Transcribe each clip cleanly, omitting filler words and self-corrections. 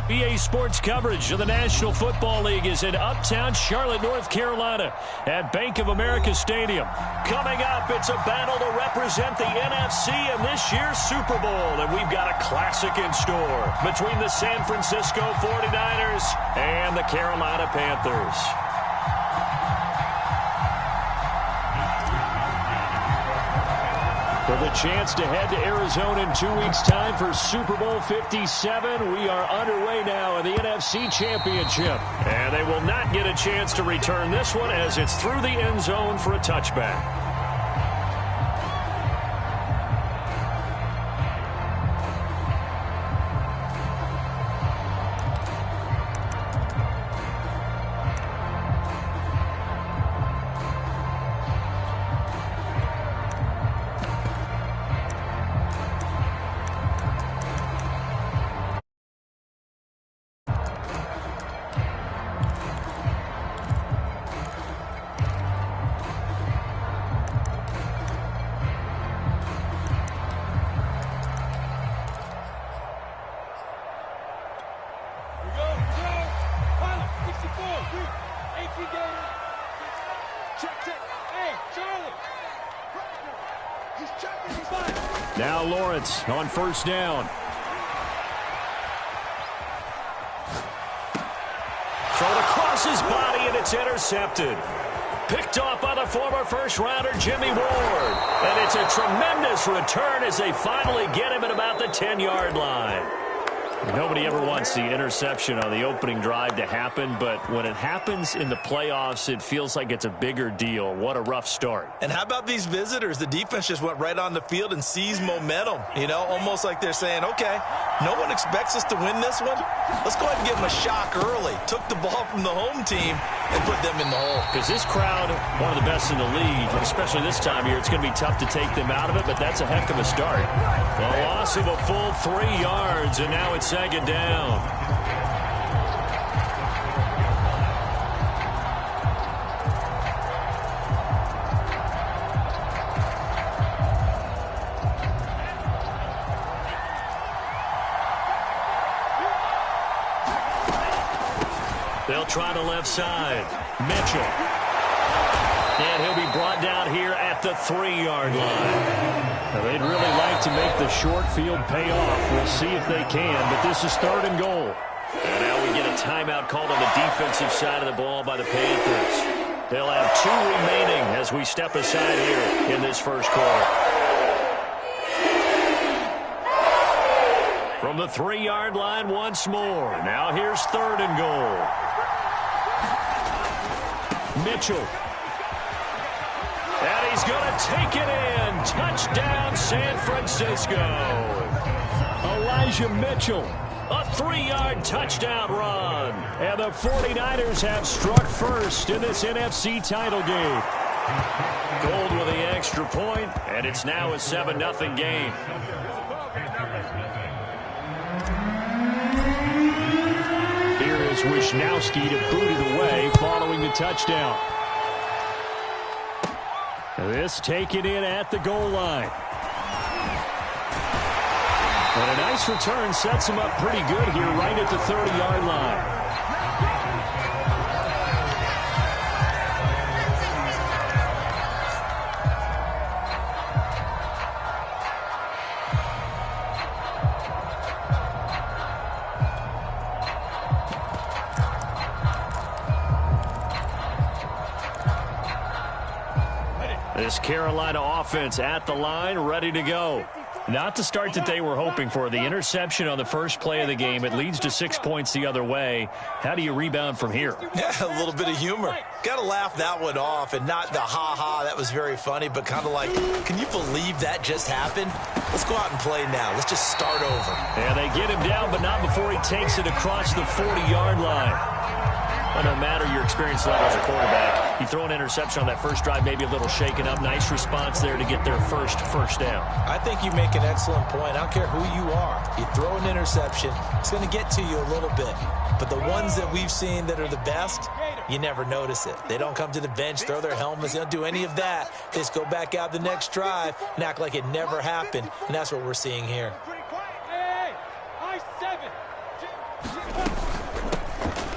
EA Sports coverage of the National Football League is in uptown Charlotte, North Carolina at Bank of America Stadium. Coming up, it's a battle to represent the NFC in this year's Super Bowl, and we've got a classic in store between the San Francisco 49ers and the Carolina Panthers. For the chance to head to Arizona in 2 weeks' time for Super Bowl 57, we are underway now in the NFC Championship. And they will not get a chance to return this one as it's through the end zone for a touchback. Now Lawrence on first down. Thrown across his body, and it's intercepted. Picked off by the former first-rounder Jimmy Ward. And it's a tremendous return as they finally get him at about the 10-yard line. Nobody ever wants the interception on the opening drive to happen, but when it happens in the playoffs, it feels like it's a bigger deal. What a rough start. And how about these visitors? The defense just went right on the field and seized momentum. You know, almost like they're saying, okay, no one expects us to win this one. Let's go ahead and give them a shock early. Took the ball from the home team and put them in the hole. Because this crowd, one of the best in the league, especially this time of year, it's going to be tough to take them out of it, but that's a heck of a start. A loss of a full 3 yards, and now it's second down. They'll try the left side. Mitchell. And he'll be brought down here at the 3-yard line. Now, they'd really like to make the short field pay off. We'll see if they can, but this is 3rd and goal. And now we get a timeout called on the defensive side of the ball by the Panthers. They'll have 2 remaining as we step aside here in this first quarter. From the 3-yard line once more. Now here's 3rd and goal. Mitchell. And he's going to take it in. Touchdown, San Francisco. Elijah Mitchell. A 3-yard touchdown run. And the 49ers have struck first in this NFC title game. Gold with the extra point, and it's now a 7-0 game. Here is Wisnowski to boot it away following the touchdown. This taken in at the goal line. And a nice return sets him up pretty good here right at the 30-yard line. This Carolina offense at the line, ready to go. Not the start that they were hoping for. The interception on the first play of the game, it leads to 6 points the other way. How do you rebound from here? Yeah, a little bit of humor. Got to laugh that one off, and not the ha-ha, that was very funny, but kind of like, can you believe that just happened? Let's go out and play now. Let's just start over. Yeah, they get him down, but not before he takes it across the 40-yard line. Well, no matter your experience level as a quarterback, you throw an interception on that first drive, maybe a little shaken up. Nice response there to get their first down. I think you make an excellent point. I don't care who you are. You throw an interception, it's going to get to you a little bit. But the ones that we've seen that are the best, you never notice it. They don't come to the bench, throw their helmets. They don't do any of that. They just go back out the next drive and act like it never happened. And that's what we're seeing here.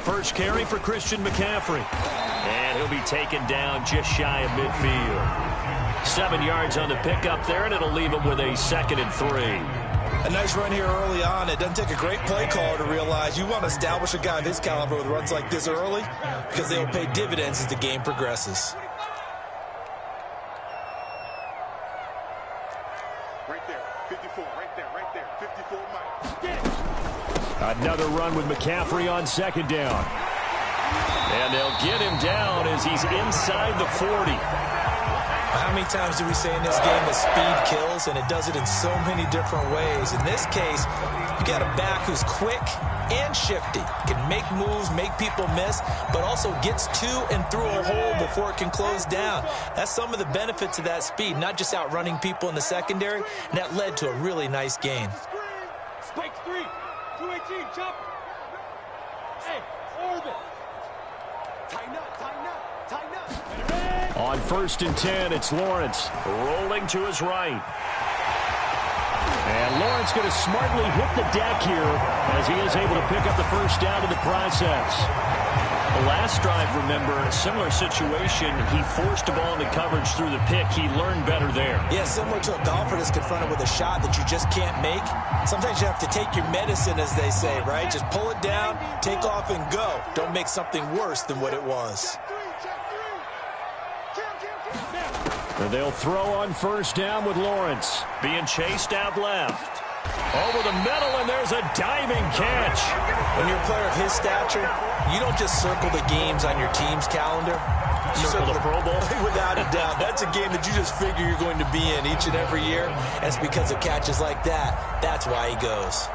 first carry for Christian McCaffrey. And he'll be taken down just shy of midfield. 7 yards on the pickup there, and it'll leave him with a 2nd and 3. A nice run here early on. It doesn't take a great play caller to realize you want to establish a guy of his caliber with runs like this early because they'll pay dividends as the game progresses. Right there, 54, right there, 54 miles. Another run with McCaffrey on 2nd down. And they'll get him down as he's inside the 40. How many times do we say in this game that speed kills, and it does it in so many different ways? In this case, you got a back who's quick and shifty, can make moves, make people miss, but also gets to and through a hole before it can close down. That's some of the benefits of that speed, not just outrunning people in the secondary, and that led to a really nice gain. Spikes 3, 218, chop. Hey, orbit. Tighten up, tighten up, tighten up. On 1st and 10, it's Lawrence rolling to his right. And Lawrence going to smartly hit the deck here as he is able to pick up the first down in the process. The last drive, remember, a similar situation. He forced a ball into coverage through the pick. He learned better there. Yeah, similar to a golfer that's confronted with a shot that you just can't make. Sometimes you have to take your medicine, as they say, right? Just pull it down, take off, and go. Don't make something worse than what it was. And they'll throw on 1st down with Lawrence. Being chased out left. Over the middle, and there's a diving catch. When you're a player of his stature, you don't just circle the games on your team's calendar. You circle the Pro Bowl? Without a doubt. That's a game that you just figure you're going to be in each and every year. And it's because of catches like that. That's why he goes.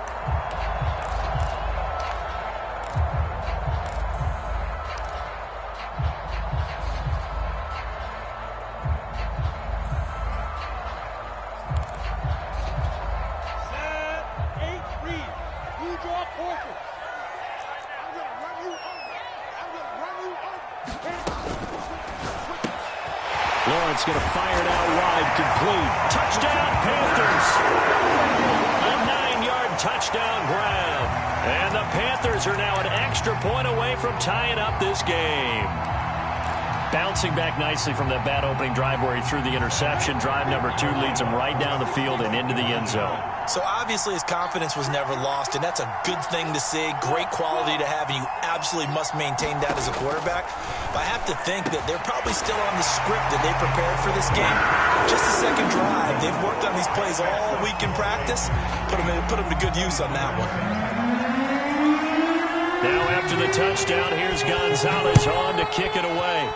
Lawrence going to fire it out wide, complete. Touchdown, Panthers! A 9-yard touchdown grab. And the Panthers are now an extra point away from tying up this game. Bouncing back nicely from that bad opening drive where he threw the interception. Drive number 2 leads him right down the field and into the end zone. So obviously his confidence was never lost, and that's a good thing to see. Great quality to have, and you absolutely must maintain that as a quarterback. But I have to think that they're probably still on the script that they prepared for this game. Just the second drive. They've worked on these plays all week in practice. Put them to good use on that one. Now after the touchdown, here's Gonzalez on to kick it away.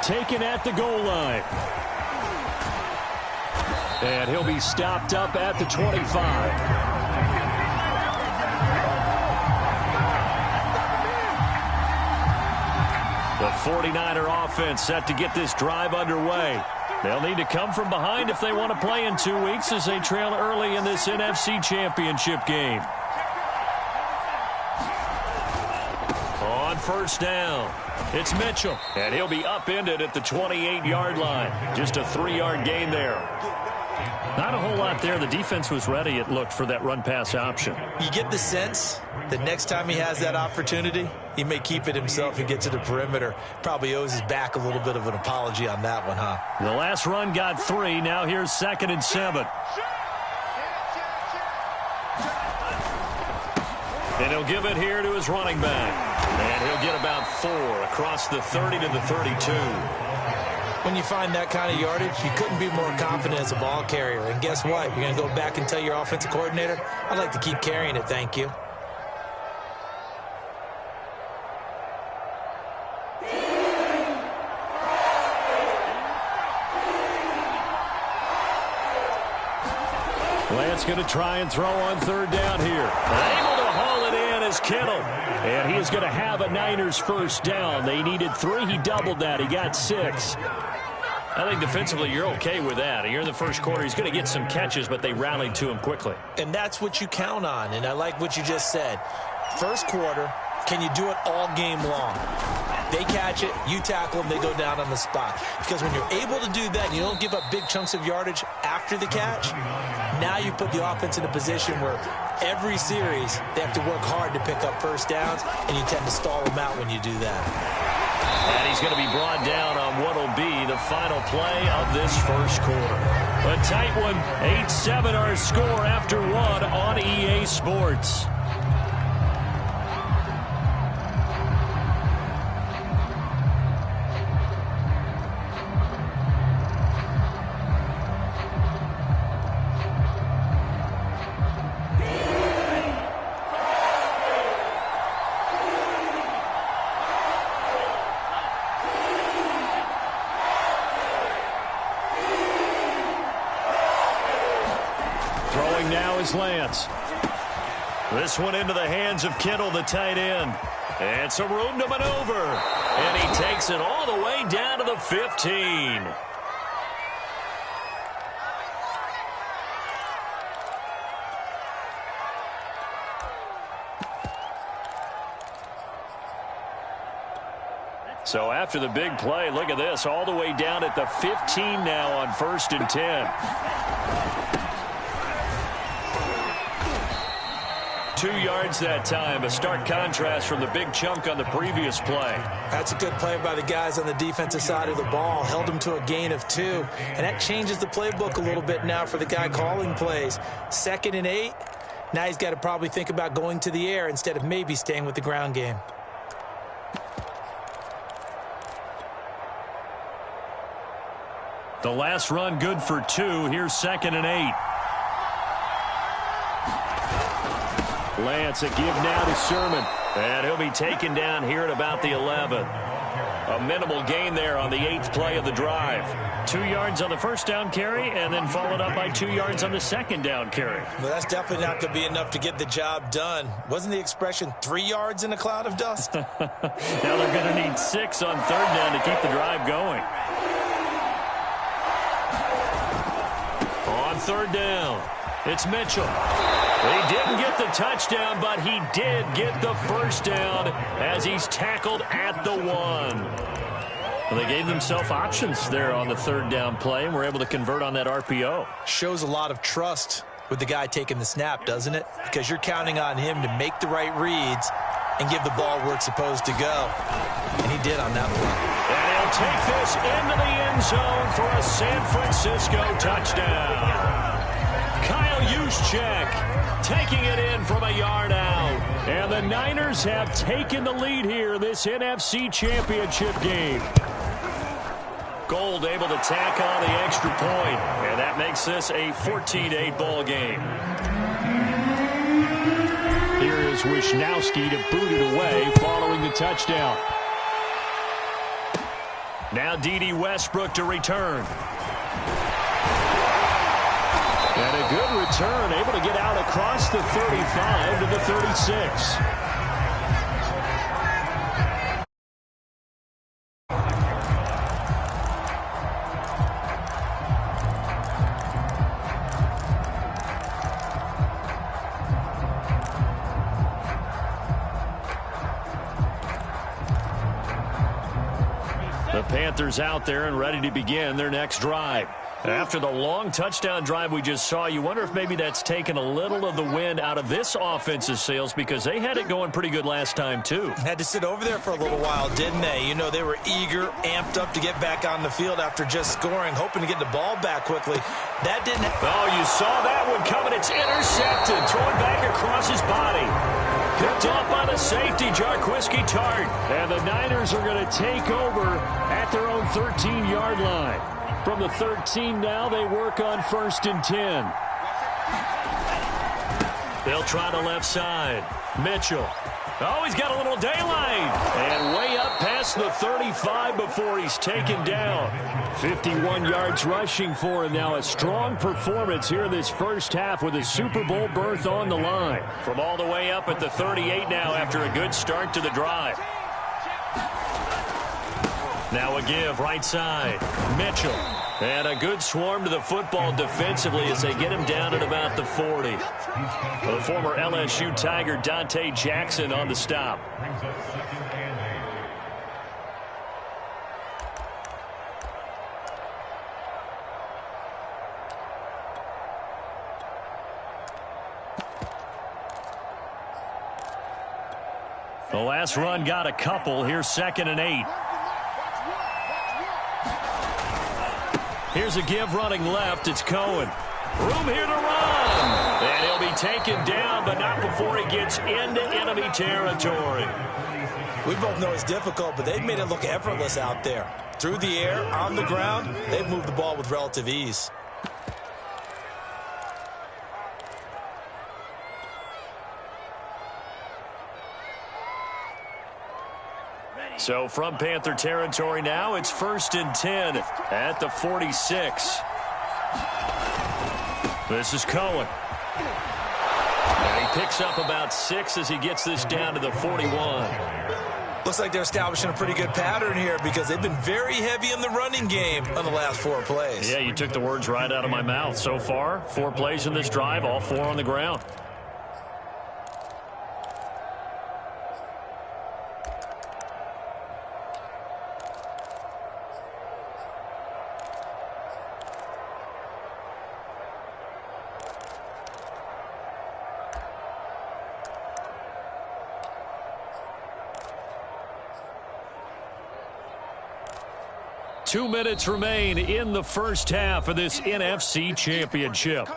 Taken at the goal line. And he'll be stopped up at the 25. The 49er offense set to get this drive underway. They'll need to come from behind if they want to play in 2 weeks as they trail early in this NFC Championship game. On 1st down, it's Mitchell. And he'll be upended at the 28-yard line. Just a 3-yard gain there. Not a whole lot there. The defense was ready, it looked, for that run-pass option. You get the sense that next time he has that opportunity, he may keep it himself and get to the perimeter. Probably owes his back a little bit of an apology on that one, huh? The last run got 3. Now here's 2nd and 7. And he'll give it here to his running back. And he'll get about 4 across the 30 to the 32. When you find that kind of yardage, you couldn't be more confident as a ball carrier. And guess what? You're going to go back and tell your offensive coordinator, I'd like to keep carrying it, thank you. Lance going to try and throw on 3rd down here. Able to haul it in is Kittle. And he is going to have a Niners first down. They needed 3. He doubled that. He got 6. I think defensively you're okay with that. Here in the first quarter, he's going to get some catches, but they rallied to him quickly. And that's what you count on, and I like what you just said. First quarter, can you do it all game long? They catch it, you tackle them, they go down on the spot. Because when you're able to do that and you don't give up big chunks of yardage after the catch, now you put the offense in a position where every series they have to work hard to pick up first downs, and you tend to stall them out when you do that. And he's going to be brought down on what will be the final play of this first quarter. A tight one, 8-7 our score after one on EA Sports. Lance. This one into the hands of Kittle, the tight end. And some room to maneuver. And he takes it all the way down to the 15. So after the big play, look at this, all the way down at the 15 now on 1st and 10. 2 yards that time, a stark contrast from the big chunk on the previous play. That's a good play by the guys on the defensive side of the ball. Held them to a gain of 2, and that changes the playbook a little bit now for the guy calling plays. 2nd and 8, now he's got to probably think about going to the air instead of maybe staying with the ground game. The last run good for 2. Here's 2nd and 8. Lance, a give now to Sermon. And he'll be taken down here at about the 11. A minimal gain there on the 8th play of the drive. 2 yards on the first down carry, and then followed up by 2 yards on the second down carry. Well, that's definitely not going to be enough to get the job done. Wasn't the expression 3 yards in a cloud of dust? Now they're going to need 6 on 3rd down to keep the drive going. On 3rd down, it's Mitchell. He didn't get the touchdown, but he did get the first down as he's tackled at the 1. Well, they gave themselves options there on the 3rd down play, and were able to convert on that RPO. Shows a lot of trust with the guy taking the snap, doesn't it? Because you're counting on him to make the right reads and give the ball where it's supposed to go. And he did on that one. And he'll take this into the end zone for a San Francisco touchdown. Kyle Juszczyk taking it in from a yard out. And the Niners have taken the lead here in this NFC Championship game. Gold able to tack on the extra point, and that makes this a 14-8 ball game. Here is Wisnowski to boot it away following the touchdown. Now D.D. Westbrook to return. And a good return, able to get out across the 35 to the 36. The Panthers out there and ready to begin their next drive. After the long touchdown drive we just saw, you wonder if maybe that's taken a little of the wind out of this offense's sails, because they had it going pretty good last time, too. Had to sit over there for a little while, didn't they? You know, they were eager, amped up to get back on the field after just scoring, hoping to get the ball back quickly. That didn't happen. Oh, you saw that one coming. It's intercepted, thrown back across his body. Picked off by the safety, Jarquiski Tart. And the Niners are going to take over at their own 13-yard line. From the 13 now, they work on 1st and 10. They'll try the left side. Mitchell. Oh, he's got a little daylight. And way up past the 35 before he's taken down. 51 yards rushing for him now. A strong performance here in this first half with a Super Bowl berth on the line. From all the way up at the 38 now after a good start to the drive. Now a give right side. Mitchell. And a good swarm to the football defensively as they get him down at about the 40. The former LSU Tiger Dante Jackson on the stop. The last run got a couple. Here's 2nd and 8. Here's a give running left. It's Cohen. Room here to run. And he'll be taken down, but not before he gets into enemy territory. We both know it's difficult, but they've made it look effortless out there. Through the air, on the ground, they've moved the ball with relative ease. So from Panther territory now, it's 1st and 10 at the 46. This is Cohen. And he picks up about 6 as he gets this down to the 41. Looks like they're establishing a pretty good pattern here because they've been very heavy in the running game on the last 4 plays. Yeah, you took the words right out of my mouth. So far, 4 plays in this drive, all 4 on the ground. Two minutes remain in the first half of this NFC Championship.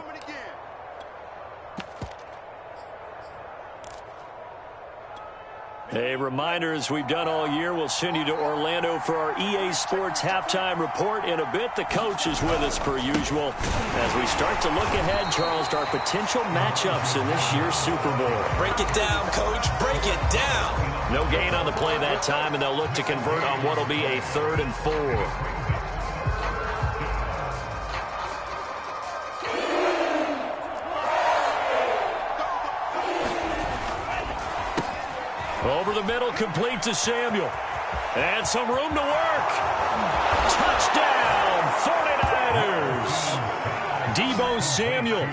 A reminder, as we've done all year, we'll send you to Orlando for our EA Sports halftime report in a bit. The coach is with us per usual as we start to look ahead, Charles, to our potential matchups in this year's Super Bowl. Break it down, Coach. Break it down. No gain on the play that time, and they'll look to convert on what will be a 3rd and 4. Over the middle, complete to Samuel. And some room to work. Touchdown, 49ers. Deebo Samuel,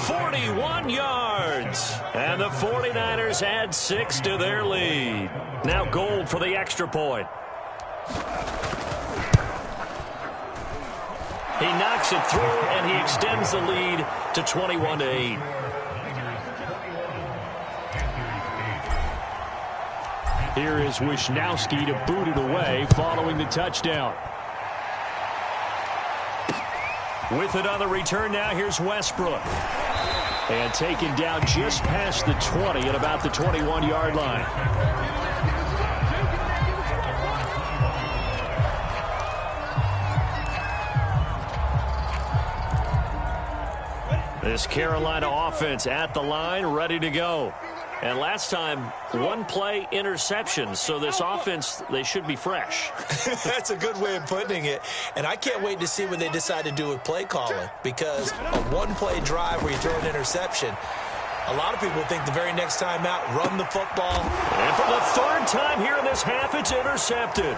41 yards. And the 49ers add 6 to their lead. Now Gold for the extra point. He knocks it through, and he extends the lead to 21-8. Here is Wisnowski to boot it away following the touchdown. With it on the return now, here's Westbrook. And taken down just past the 20 at about the 21-yard line. This Carolina offense at the line, ready to go. And last time, 1-play interception. So this offense, they should be fresh. That's a good way of putting it. And I can't wait to see what they decide to do with play calling. Because a 1-play drive where you throw an interception, a lot of people think the very next time out, run the football. And for the 3rd time here in this half, it's intercepted.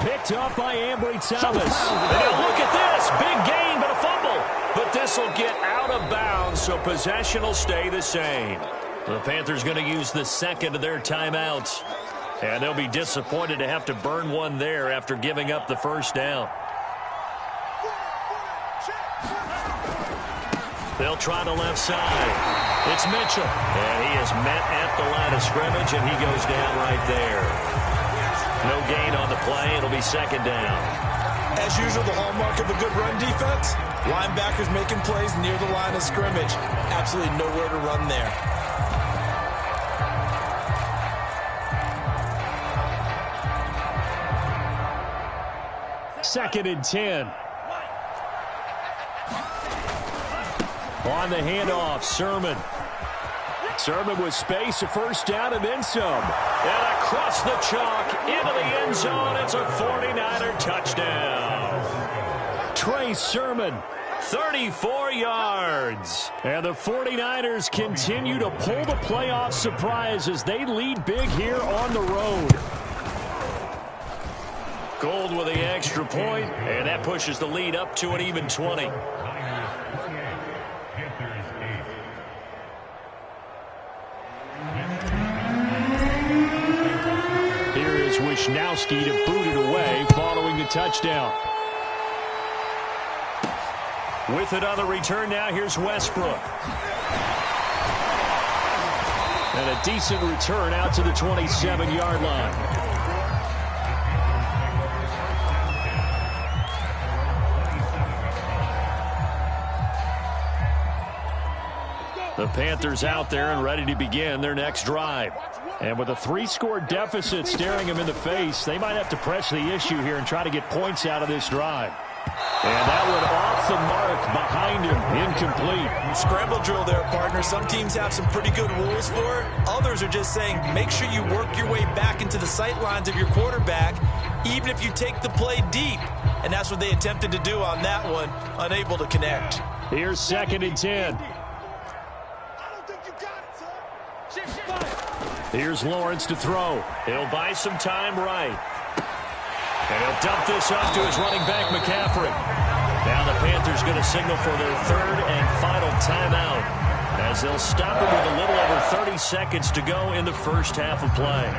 Picked up by Ambry Thomas. And look at this. Big gain, but a fumble. But this will get out of bounds, so possession will stay the same. The Panthers going to use the 2nd of their timeouts. And they'll be disappointed to have to burn one there after giving up the 1st down. They'll try the left side. It's Mitchell. And he is met at the line of scrimmage, and he goes down right there. No gain on the play. It'll be 2nd down. As usual, the hallmark of a good run defense, linebackers making plays near the line of scrimmage. Absolutely nowhere to run there. Second and 10. On the handoff, Sermon. Sermon with space, a 1st down, and then some. And across the chalk, into the end zone, it's a 49er touchdown. Trey Sermon, 34 yards. And the 49ers continue to pull the playoff surprise as they lead big here on the road. Gold with the extra point, and that pushes the lead up to an even 20. Here is Wisnowski to boot it away following the touchdown. With it on the return now, here's Westbrook. And a decent return out to the 27-yard line. The Panthers out there and ready to begin their next drive. And with a 3-score deficit staring them in the face, they might have to press the issue here and try to get points out of this drive. And that one off the mark behind him, incomplete. Scramble drill there, partner. Some teams have some pretty good rules for it. Others are just saying make sure you work your way back into the sight lines of your quarterback, even if you take the play deep. And that's what they attempted to do on that one, unable to connect. Here's 2nd and 10. Here's Lawrence to throw. He'll buy some time right. And he'll dump this off to his running back, McCaffrey. Now the Panthers going to signal for their 3rd and final timeout, as they'll stop him with a little over 30 seconds to go in the first half of play.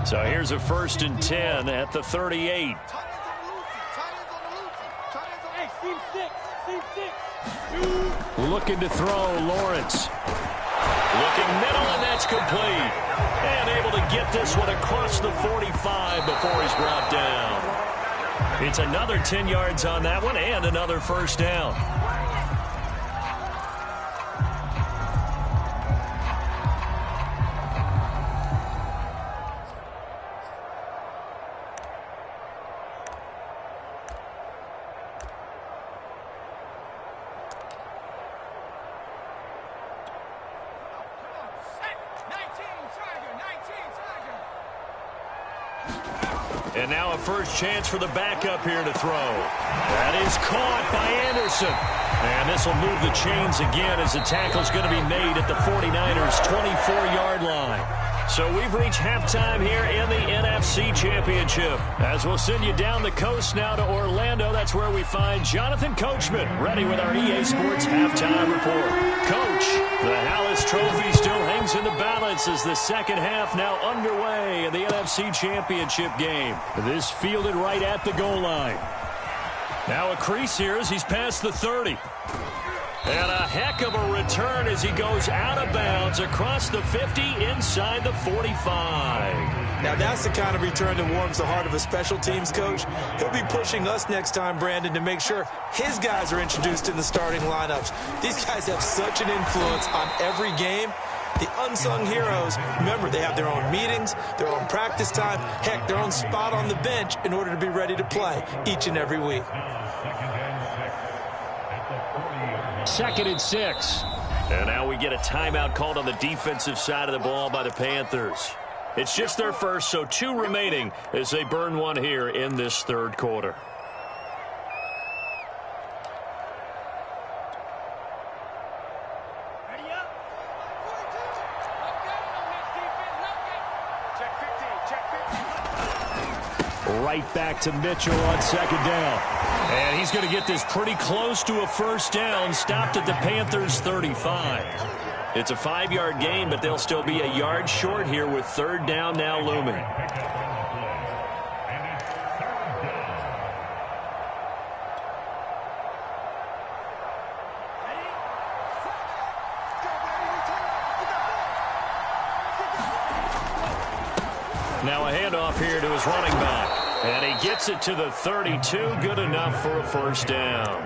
So here's a 1st and 10 at the 38. Looking to throw, Lawrence. Looking middle, and that's complete. And able to get this one across the 45 before he's brought down. It's another 10 yards on that one and another first down. And now a first chance for the backup here to throw. That is caught by Anderson. And this will move the chains again as the tackle's going to be made at the 49ers' 24-yard line. So we've reached halftime here in the NFC Championship. As we'll send you down the coast now to Orlando, that's where we find Jonathan Coachman ready with our EA Sports Halftime Report. Coach, the Hallis Trophy still hangs in the balance as the second half now underway in the NFC Championship game. This fielded right at the goal line. Now a crease here as he's past the 30. And a heck of a return as he goes out of bounds across the 50 inside the 45. Now that's the kind of return that warms the heart of a special teams coach. He'll be pushing us next time, Brandon, to make sure his guys are introduced in the starting lineups. These guys have such an influence on every game. The unsung heroes, remember, they have their own meetings, their own practice time, heck, their own spot on the bench in order to be ready to play each and every week. 2nd and 6. And now we get a timeout called on the defensive side of the ball by the Panthers. It's just their first, so 2 remaining as they burn one here in this third quarter. Right back to Mitchell on 2nd down. And he's going to get this pretty close to a first down, stopped at the Panthers' 35. It's a 5-yard gain, but they'll still be a yard short here with 3rd down now looming. Now a handoff here to his running back. And he gets it to the 32, good enough for a first down.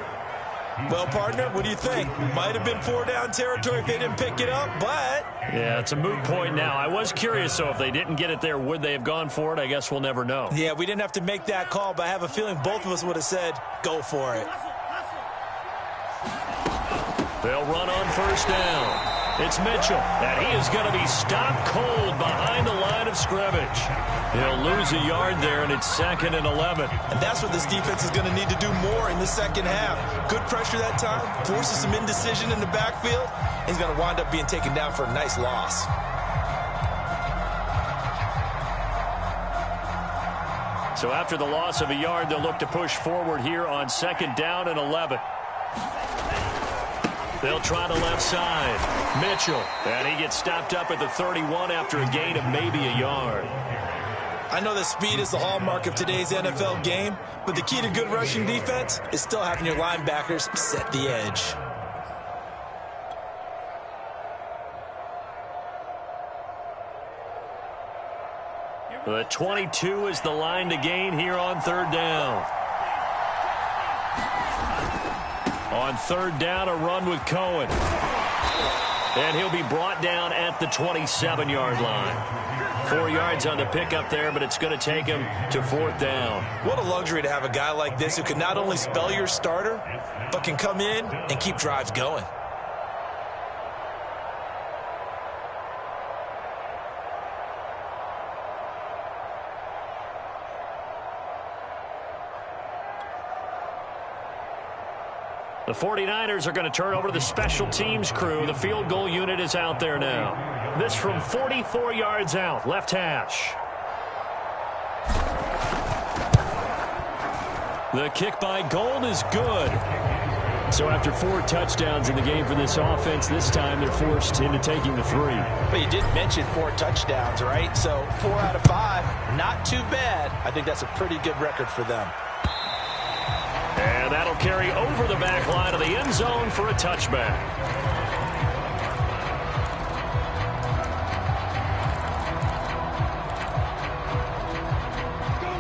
Well, partner, what do you think? Might have been 4-down territory if they didn't pick it up, but... Yeah, it's a moot point now. I was curious, so if they didn't get it there, would they have gone for it? I guess we'll never know. Yeah, we didn't have to make that call, but I have a feeling both of us would have said, go for it. They'll run on first down. It's Mitchell, and he is going to be stopped cold behind the line of scrimmage. He'll lose a yard there, and it's 2nd and 11. And that's what this defense is going to need to do more in the second half. Good pressure that time, forces some indecision in the backfield. He's going to wind up being taken down for a nice loss. So after the loss of a yard, they'll look to push forward here on 2nd down and 11. They'll try the left side. Mitchell. And he gets stopped up at the 31 after a gain of maybe a yard. I know that speed is the hallmark of today's NFL game, but the key to good rushing defense is still having your linebackers set the edge. The 22 is the line to gain here on third down. On third down, a run with Cohen. And he'll be brought down at the 27-yard line. 4 yards on the pickup there, but it's going to take him to fourth down. What a luxury to have a guy like this who can not only spell your starter, but can come in and keep drives going. The 49ers are going to turn over to the special teams crew. The field goal unit is out there now. This from 44 yards out, left hash. The kick by Gold is good. So after 4 touchdowns in the game for this offense, this time they're forced into taking the 3. But you did mention 4 touchdowns, right? So 4 out of 5, not too bad. I think that's a pretty good record for them. And that'll carry over the back line of the end zone for a touchback.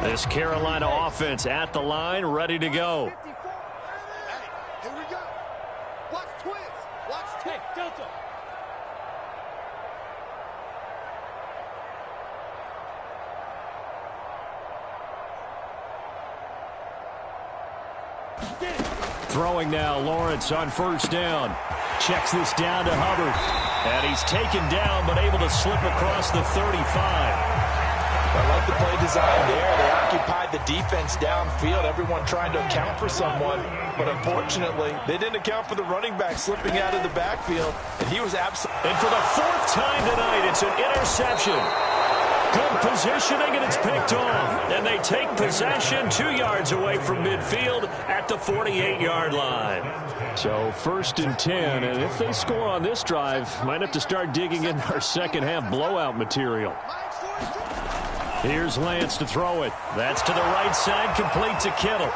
This Carolina offense at the line, ready to go. Hey, here we go. Watch twins. Watch twins. Hey, Delta. Throwing now, Lawrence on first down. Checks this down to Hubbard. And he's taken down, but able to slip across the 35. I like the play design there. They occupied the defense downfield, everyone trying to account for someone. But unfortunately, they didn't account for the running back slipping out of the backfield. And he was absolutely... And for the 4th time tonight, it's an interception. Good positioning, and it's picked off. And they take possession 2 yards away from midfield at the 48-yard line. So 1st and 10, and if they score on this drive, might have to start digging in our second half blowout material. Here's Lance to throw it. That's to the right side, complete to Kittle.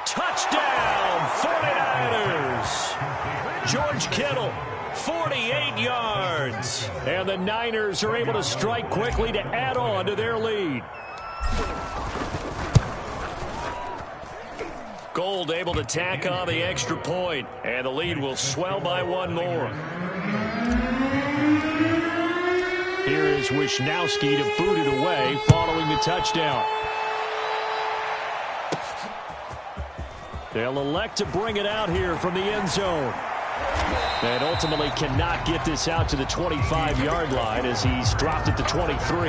Touchdown, 49ers! George Kittle, 48 yards. And the Niners are able to strike quickly to add on to their lead. Gold able to tack on the extra point, and the lead will swell by 1 more. Here is Wisnowski to boot it away following the touchdown. They'll elect to bring it out here from the end zone. And ultimately cannot get this out to the 25-yard line as he's dropped at the 23.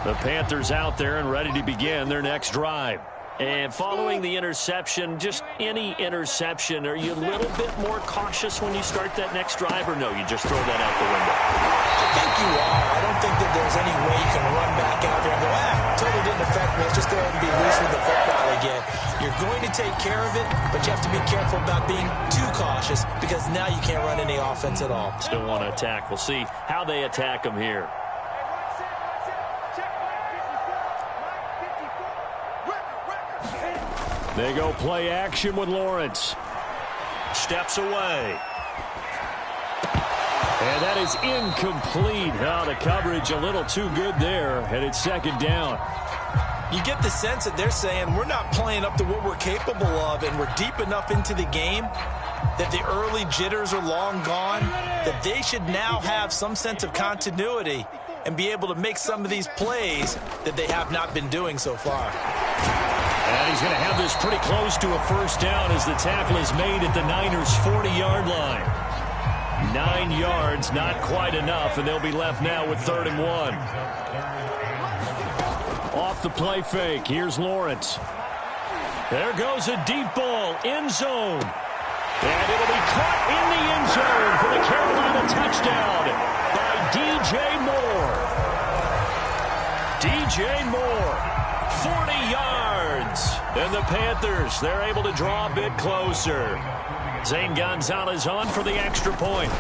The Panthers out there and ready to begin their next drive. And following the interception, just any interception, are you a little bit more cautious when you start that next drive, or no, you just throw that out the window? I think you are. I don't think that there's any way you can run back out there and go, totally didn't affect me. Let's just go ahead and be loose with the football again. You're going to take care of it, but you have to be careful about being too cautious because now you can't run any offense at all. Still want to attack. We'll see how they attack them here. They go play action with Lawrence. Steps away. And that is incomplete. Oh, the coverage a little too good there, and it's second down. You get the sense that they're saying we're not playing up to what we're capable of, and we're deep enough into the game that the early jitters are long gone, that they should now have some sense of continuity and be able to make some of these plays that they have not been doing so far. And he's going to have this pretty close to a first down as the tackle is made at the Niners' 40-yard line. 9 yards, not quite enough, and they'll be left now with 3rd and 1. Off the play fake, here's Lawrence. There goes a deep ball, end zone. And it'll be caught in the end zone for the Carolina touchdown by DJ Moore. DJ Moore, 40 yards. And the Panthers, they're able to draw a bit closer. Zane Gonzalez on for the extra point.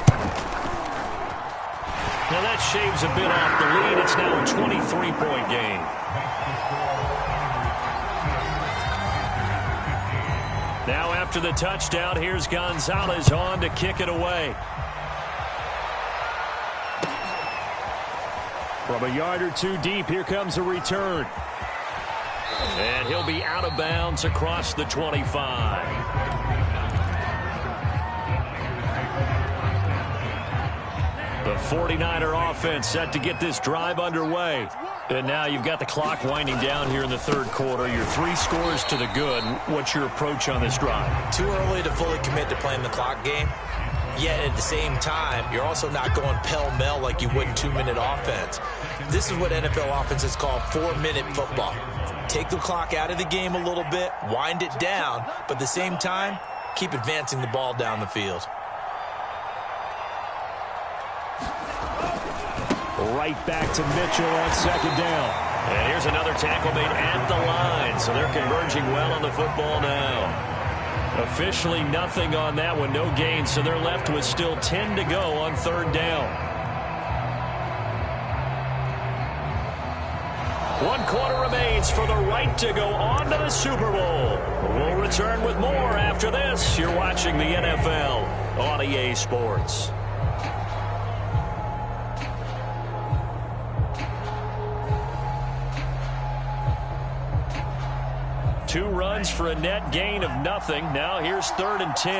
Now that shaves a bit off the lead. It's now a 23-point game. Now after the touchdown, here's Gonzalez on to kick it away. From a yard or two deep, here comes a return. And he'll be out of bounds across the 25. The 49er offense set to get this drive underway. And now you've got the clock winding down here in the third quarter. Your 3 scores to the good. What's your approach on this drive? Too early to fully commit to playing the clock game. Yet at the same time, you're also not going pell-mell like you would in 2-minute offense. This is what NFL offenses call 4-minute football. Take the clock out of the game a little bit, wind it down, but at the same time, keep advancing the ball down the field. Right back to Mitchell on second down. And here's another tackle made at the line, so they're converging well on the football now. Officially nothing on that one, no gain, so they're left with still 10 to go on third down. 1 quarter remains for the right to go on to the Super Bowl. We'll return with more after this. You're watching the NFL on EA Sports. Two runs for a net gain of nothing. Now here's 3rd and 10.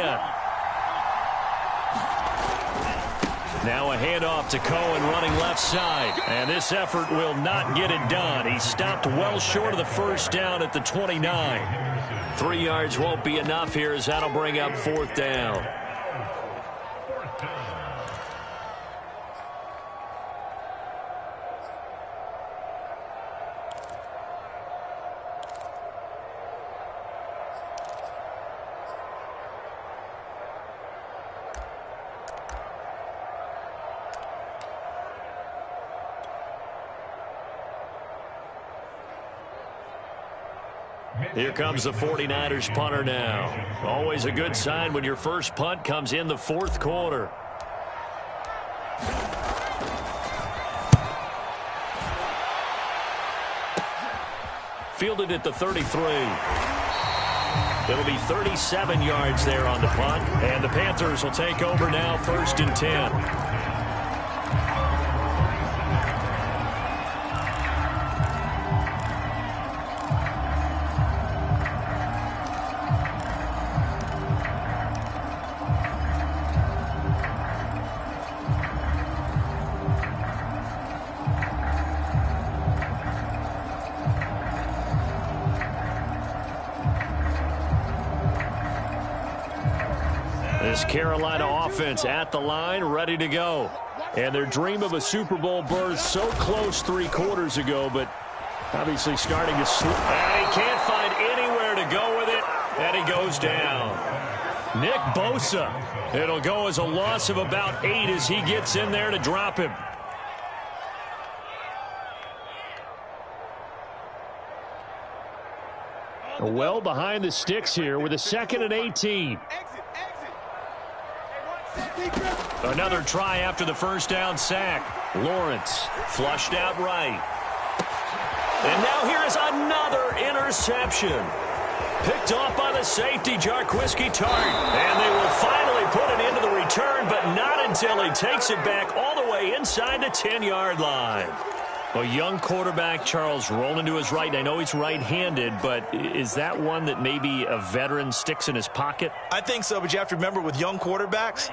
Now a handoff to Cohen running left side. And this effort will not get it done. He stopped well short of the first down at the 29. 3 yards won't be enough here as that'll bring up 4th down. Here comes the 49ers punter now. Always a good sign when your first punt comes in the 4th quarter. Fielded at the 33. It'll be 37 yards there on the punt. And the Panthers will take over now, 1st and 10. This Carolina offense at the line, ready to go. And their dream of a Super Bowl berth so close 3 quarters ago, but obviously starting to slip. And he can't find anywhere to go with it, and he goes down. Nick Bosa. It'll go as a loss of about 8 as he gets in there to drop him. Well behind the sticks here with a 2nd and 18. Another try after the first down sack. Lawrence flushed out right. And now here is another interception. Picked off by the safety, Jarquiski Tart. And they will finally put it into the return, but not until he takes it back all the way inside the 10-yard line. A young quarterback, Charles, rolling to his right. And I know he's right-handed, but is that one that maybe a veteran sticks in his pocket? I think so, but you have to remember with young quarterbacks,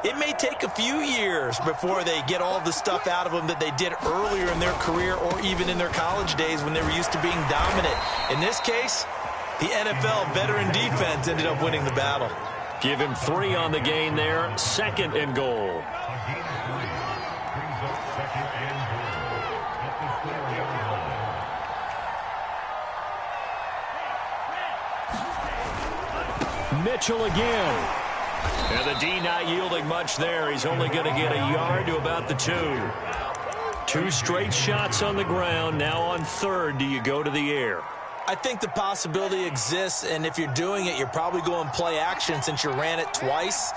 it may take a few years before they get all the stuff out of them that they did earlier in their career or even in their college days when they were used to being dominant. In this case, the NFL veteran defense ended up winning the battle. Give him 3 on the gain there. 2nd and goal. Mitchell again. And the D not yielding much there. He's only going to get a yard to about the 2. 2 straight shots on the ground. Now on 3rd, do you go to the air? I think the possibility exists, and if you're doing it, you're probably going play action since you ran it twice.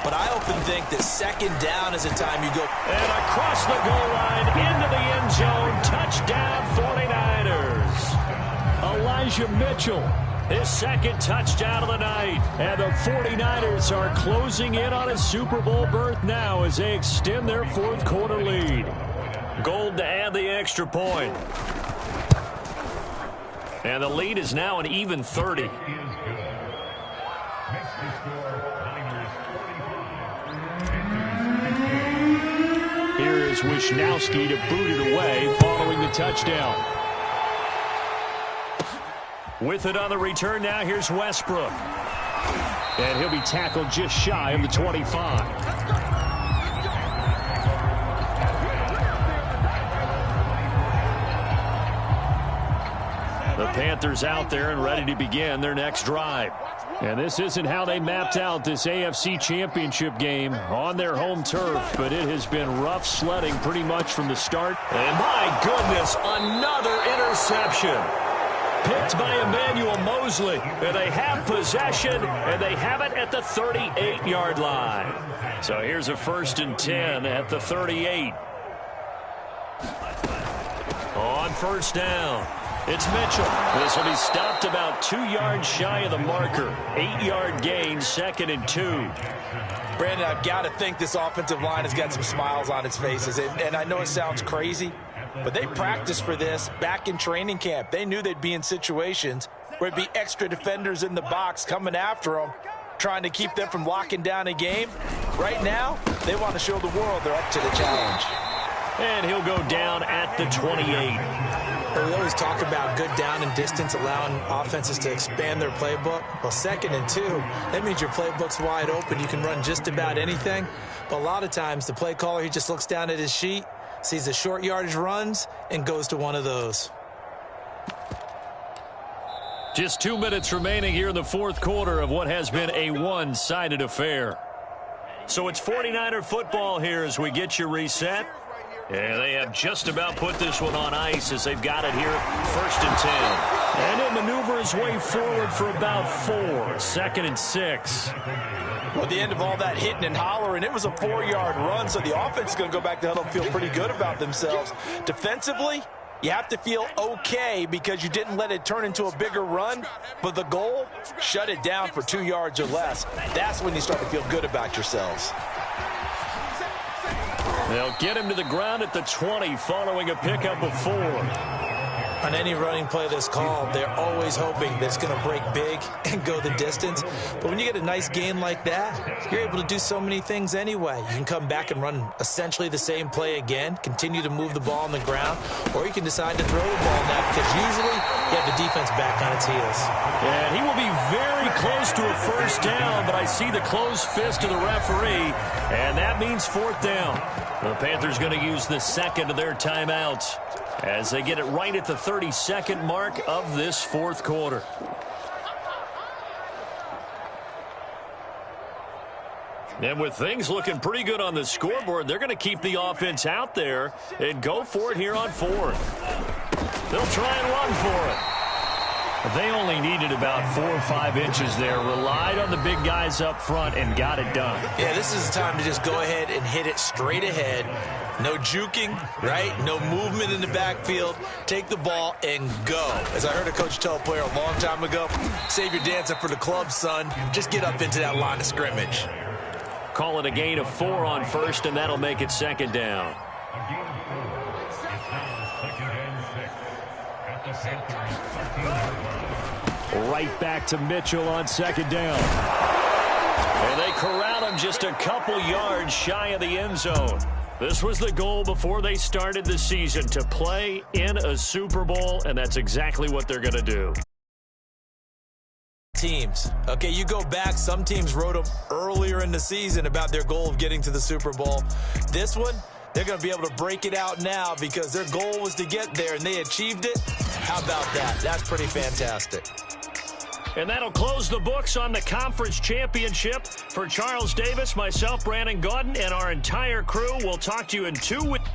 But I often think that second down is the time you go. And across the goal line, into the end zone, touchdown 49ers. Elijah Mitchell, his second touchdown of the night. And the 49ers are closing in on a Super Bowl berth now as they extend their fourth quarter lead. Gold to add the extra point. And the lead is now an even 30. Here is Wisnowski to boot it away following the touchdown. With it on the return now, here's Westbrook. And he'll be tackled just shy of the 25. The Panthers out there and ready to begin their next drive. And this isn't how they mapped out this AFC Championship game on their home turf, but it has been rough sledding pretty much from the start. And my goodness, another interception. Picked by Emmanuel Mosley. And they have possession, and they have it at the 38-yard line. So here's a 1st and 10 at the 38. On first down. It's Mitchell. This will be stopped about 2 yards shy of the marker. 8-yard gain, 2nd and 2. Brandon, I've got to think this offensive line has got some smiles on its faces. And I know it sounds crazy, but they practiced for this back in training camp. They knew they'd be in situations where it'd be extra defenders in the box coming after them, trying to keep them from locking down a game. Right now, they want to show the world they're up to the challenge. And he'll go down at the 28. We always talk about good down and distance, allowing offenses to expand their playbook. Well, 2nd and 2, that means your playbook's wide open. You can run just about anything. But a lot of times, the play caller, he just looks down at his sheet, sees the short yardage runs, and goes to one of those. Just 2 minutes remaining here in the fourth quarter of what has been a one-sided affair. So it's 49er football here as we get you reset. Yeah, they have just about put this one on ice as they've got it here, 1st and 10. And he'll maneuver his way forward for about 4, 2nd and 6. Well, at the end of all that hitting and hollering, it was a 4-yard run, so the offense is going to go back to huddle and feel pretty good about themselves. Defensively, you have to feel okay because you didn't let it turn into a bigger run, but the goal, shut it down for 2 yards or less. That's when you start to feel good about yourselves. They'll get him to the ground at the 20 following a pickup of 4. On any running play that's called, they're always hoping that it's going to break big and go the distance. But when you get a nice gain like that, you're able to do so many things anyway. You can come back and run essentially the same play again, continue to move the ball on the ground, or you can decide to throw the ball now because usually you have the defense back on its heels. And he will be very close to a 1st down, but I see the closed fist of the referee, and that means 4th down. The Panthers going to use the 2nd of their timeouts as they get it right at the 32nd mark of this fourth quarter. And with things looking pretty good on the scoreboard, they're going to keep the offense out there and go for it here on 4th. They'll try and run for it. They only needed about 4 or 5 inches there, relied on the big guys up front, and got it done. Yeah, this is the time to just go ahead and hit it straight ahead. No juking, right? No movement in the backfield. Take the ball and go. As I heard a coach tell a player a long time ago, save your dancing for the club, son. Just get up into that line of scrimmage. Call it a gain of 4 on 1st, and that'll make it 2nd down. Right back to Mitchell on 2nd down. And they corral him just a couple yards shy of the end zone. This was the goal before they started the season, to play in a Super Bowl, and that's exactly what they're going to do. Teams. Okay, you go back, some teams wrote them earlier in the season about their goal of getting to the Super Bowl. This one, they're going to be able to break it out now because their goal was to get there, and they achieved it. How about that? That's pretty fantastic. And that'll close the books on the conference championship. For Charles Davis, myself, Brandon Gaudin, and our entire crew, we'll talk to you in 2 weeks.